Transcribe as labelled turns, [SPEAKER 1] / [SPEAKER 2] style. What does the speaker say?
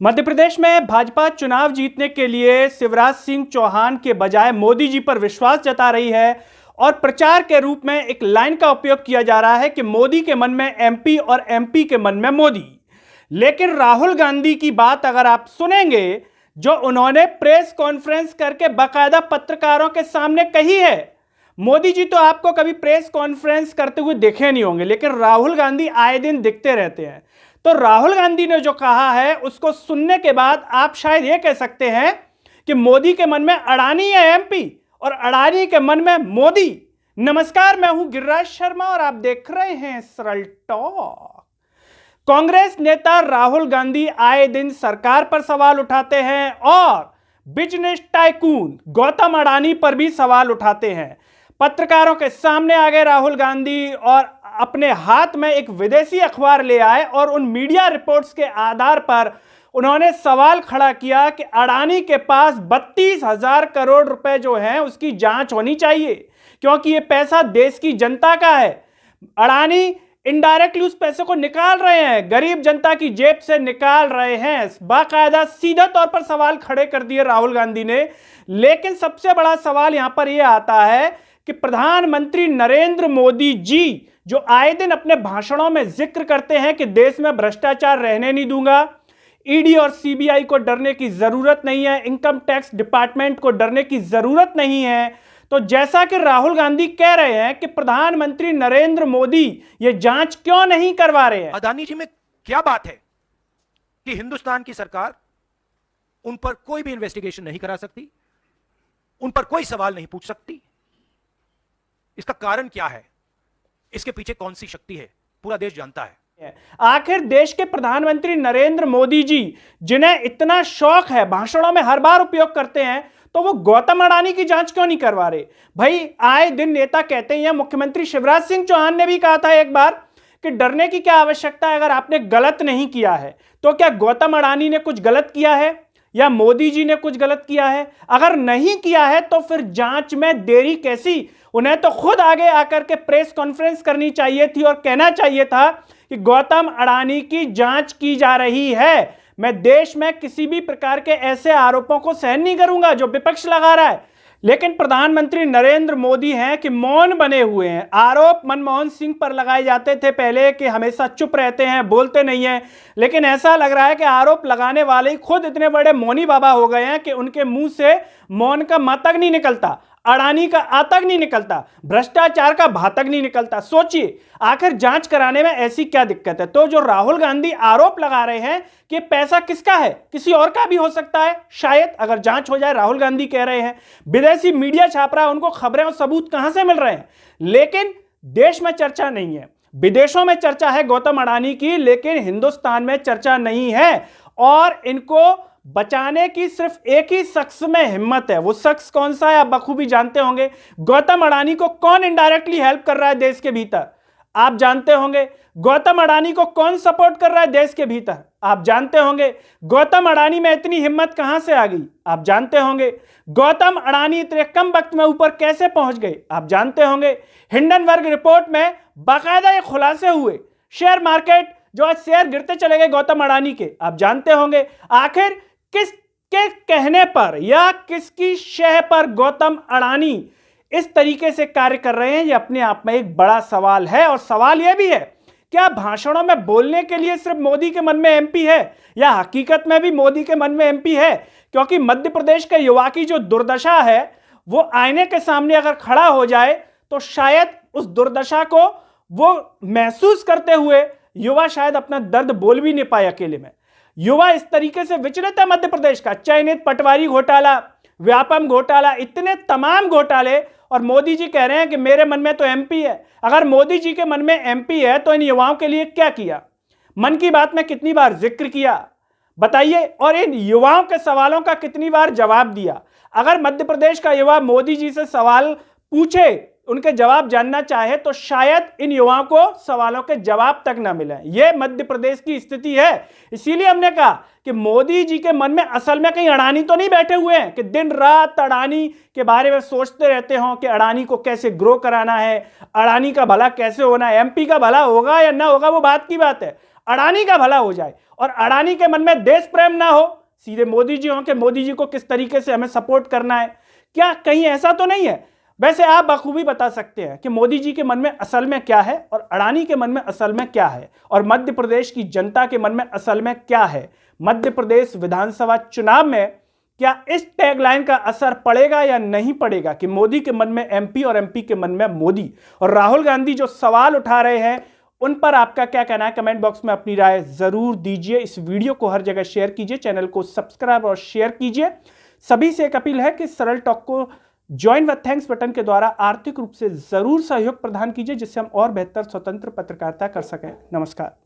[SPEAKER 1] मध्य प्रदेश में भाजपा चुनाव जीतने के लिए शिवराज सिंह चौहान के बजाय मोदी जी पर विश्वास जता रही है और प्रचार के रूप में एक लाइन का उपयोग किया जा रहा है कि मोदी के मन में एमपी और एमपी के मन में मोदी। लेकिन राहुल गांधी की बात अगर आप सुनेंगे, जो उन्होंने प्रेस कॉन्फ्रेंस करके बाकायदा पत्रकारों के सामने कही है, मोदी जी तो आपको कभी प्रेस कॉन्फ्रेंस करते हुए देखे नहीं होंगे, लेकिन राहुल गांधी आए दिन दिखते रहते हैं। तो राहुल गांधी ने जो कहा है उसको सुनने के बाद आप शायद ये कह सकते हैं कि मोदी के मन में अडानी है एमपी और अडानी के मन में मोदी। नमस्कार, मैं हूं गिरिराज शर्मा और आप देख रहे हैं सरल टॉक। कांग्रेस नेता राहुल गांधी आए दिन सरकार पर सवाल उठाते हैं और बिजनेस टाइकून गौतम अडानी पर भी सवाल उठाते हैं। पत्रकारों के सामने आ गए राहुल गांधी और अपने हाथ में एक विदेशी अखबार ले आए और उन मीडिया रिपोर्ट्स के आधार पर उन्होंने सवाल खड़ा किया कि अडानी के पास 32,000 करोड़ रुपए जो हैं उसकी जांच होनी चाहिए, क्योंकि ये पैसा देश की जनता का है। अडानी इनडायरेक्टली उस पैसे को निकाल रहे हैं, गरीब जनता की जेब से निकाल रहे हैं। बाकायदा सीधा तौर पर सवाल खड़े कर दिए राहुल गांधी ने। लेकिन सबसे बड़ा सवाल यहां पर यह आता है कि प्रधानमंत्री नरेंद्र मोदी जी जो आए दिन अपने भाषणों में जिक्र करते हैं कि देश में भ्रष्टाचार रहने नहीं दूंगा, ईडी और सीबीआई को डरने की जरूरत नहीं है, इनकम टैक्स डिपार्टमेंट को डरने की जरूरत नहीं है, तो जैसा कि राहुल गांधी कह रहे हैं कि प्रधानमंत्री नरेंद्र मोदी ये जांच क्यों नहीं करवा रहे हैं।
[SPEAKER 2] अडानी जी में क्या बात है कि हिंदुस्तान की सरकार उन पर कोई भी इन्वेस्टिगेशन नहीं करा सकती, उन पर कोई सवाल नहीं पूछ सकती? इसका कारण क्या है? इसके पीछे कौन सी शक्ति है? पूरा देश जानता है।
[SPEAKER 1] आखिर देश के प्रधानमंत्री नरेंद्र मोदी जी, जिन्हें इतना शौक है, भाषणों में हर बार उपयोग करते हैं, तो वो गौतम अडानी की जांच क्यों नहीं करवा रहे? भाई आए दिन नेता कहते हैं, मुख्यमंत्री शिवराज सिंह चौहान ने भी कहा था एक बार कि डरने की क्या आवश्यकता है, अगर आपने गलत नहीं किया है। तो क्या गौतम अडानी ने कुछ गलत किया है या मोदी जी ने कुछ गलत किया है? अगर नहीं किया है तो फिर जांच में देरी कैसी? उन्हें तो खुद आगे आकर के प्रेस कॉन्फ्रेंस करनी चाहिए थी और कहना चाहिए था कि गौतम अडानी की जांच की जा रही है। मैं देश में किसी भी प्रकार के ऐसे आरोपों को सहन नहीं करूंगा जो विपक्ष लगा रहा है। लेकिन प्रधानमंत्री नरेंद्र मोदी हैं कि मौन बने हुए हैं। आरोप मनमोहन सिंह पर लगाए जाते थे पहले कि हमेशा चुप रहते हैं, बोलते नहीं हैं, लेकिन ऐसा लग रहा है कि आरोप लगाने वाले खुद इतने बड़े मौनी बाबा हो गए हैं कि उनके मुंह से मौन का म तक नहीं निकलता, अडानी का आ तक नहीं निकलता, भ्रष्टाचार का भा तक नहीं निकलता। सोचिए आखिर जांच कराने में ऐसी क्या दिक्कत है? तो जो राहुल गांधी आरोप लगा रहे हैं कि पैसा किसका है, किसी और का भी हो सकता है शायद, अगर जांच हो जाए। राहुल गांधी कह रहे हैं, विदेशी मीडिया छाप रहा है, उनको खबरें और सबूत कहां से मिल रहे हैं? लेकिन देश में चर्चा नहीं है, विदेशों में चर्चा है गौतम अडानी की, लेकिन हिंदुस्तान में चर्चा नहीं है। और इनको बचाने की सिर्फ एक ही शख्स में हिम्मत है। वो शख्स कौन सा है आप बखूबी जानते होंगे। गौतम अडानी को कौन इनडायरेक्टली हेल्प कर रहा है देश के भीतर, आप जानते होंगे। गौतम अडानी को कौन सपोर्ट कर रहा है देश के भीतर, आप जानते होंगे। गौतम अडानी में इतनी हिम्मत कहां से आ गई, आप जानते होंगे। गौतम अडानी इतने कम वक्त में ऊपर कैसे पहुंच गए, आप जानते होंगे। हिंडनबर्ग रिपोर्ट में बाकायदा ये खुलासे हुए, शेयर मार्केट जो आज शेयर गिरते चले गए गौतम अडानी के, आप जानते होंगे। आखिर किसके कहने पर या किसकी शह पर गौतम अडानी इस तरीके से कार्य कर रहे हैं, ये अपने आप में एक बड़ा सवाल है। और सवाल यह भी है, क्या भाषणों में बोलने के लिए सिर्फ मोदी के मन में एमपी है या हकीकत में भी मोदी के मन में एमपी है? क्योंकि मध्य प्रदेश के युवा की जो दुर्दशा है, वो आईने के सामने अगर खड़ा हो जाए तो शायद उस दुर्दशा को वो महसूस करते हुए युवा शायद अपना दर्द बोल भी नहीं पाए अकेले में। युवा इस तरीके से विचलित है मध्य प्रदेश का। चयनित पटवारी घोटाला, व्यापम घोटाला, इतने तमाम घोटाले, और मोदी जी कह रहे हैं कि मेरे मन में तो एमपी है। अगर मोदी जी के मन में एमपी है तो इन युवाओं के लिए क्या किया? मन की बात में कितनी बार जिक्र किया बताइए, और इन युवाओं के सवालों का कितनी बार जवाब दिया? अगर मध्य प्रदेश का युवा मोदी जी से सवाल पूछे, उनके जवाब जानना चाहे, तो शायद इन युवाओं को सवालों के जवाब तक ना मिले। यह मध्य प्रदेश की स्थिति है। इसीलिए हमने कहा कि मोदी जी के मन में असल में कहीं अडानी तो नहीं बैठे हुए हैं कि दिन रात अडानी के बारे में सोचते रहते हो कि अडानी को कैसे ग्रो कराना है, अडानी का भला कैसे होना है। एमपी का भला होगा या ना होगा वो बात की बात है, अडानी का भला हो जाए और अडानी के मन में देश प्रेम ना हो, सीधे मोदी जी हों कि मोदी जी को किस तरीके से हमें सपोर्ट करना है। क्या कहीं ऐसा तो नहीं है? वैसे आप बखूबी बता सकते हैं कि मोदी जी के मन में असल में क्या है और अडानी के मन में असल में क्या है, और मध्य प्रदेश की जनता के मन में असल में क्या है। मध्य प्रदेश विधानसभा चुनाव में क्या इस टैगलाइन का असर पड़ेगा या नहीं पड़ेगा कि मोदी के मन में एमपी और एमपी के मन में मोदी। और राहुल गांधी जो सवाल उठा रहे हैं उन पर आपका क्या कहना है, कमेंट बॉक्स में अपनी राय जरूर दीजिए। इस वीडियो को हर जगह शेयर कीजिए, चैनल को सब्सक्राइब और शेयर कीजिए। सभी से एक अपील है कि सरल टॉक को ज्वाइन व थैंक्स बटन के द्वारा आर्थिक रूप से जरूर सहयोग प्रदान कीजिए, जिससे हम और बेहतर स्वतंत्र पत्रकारिता कर सकें। नमस्कार।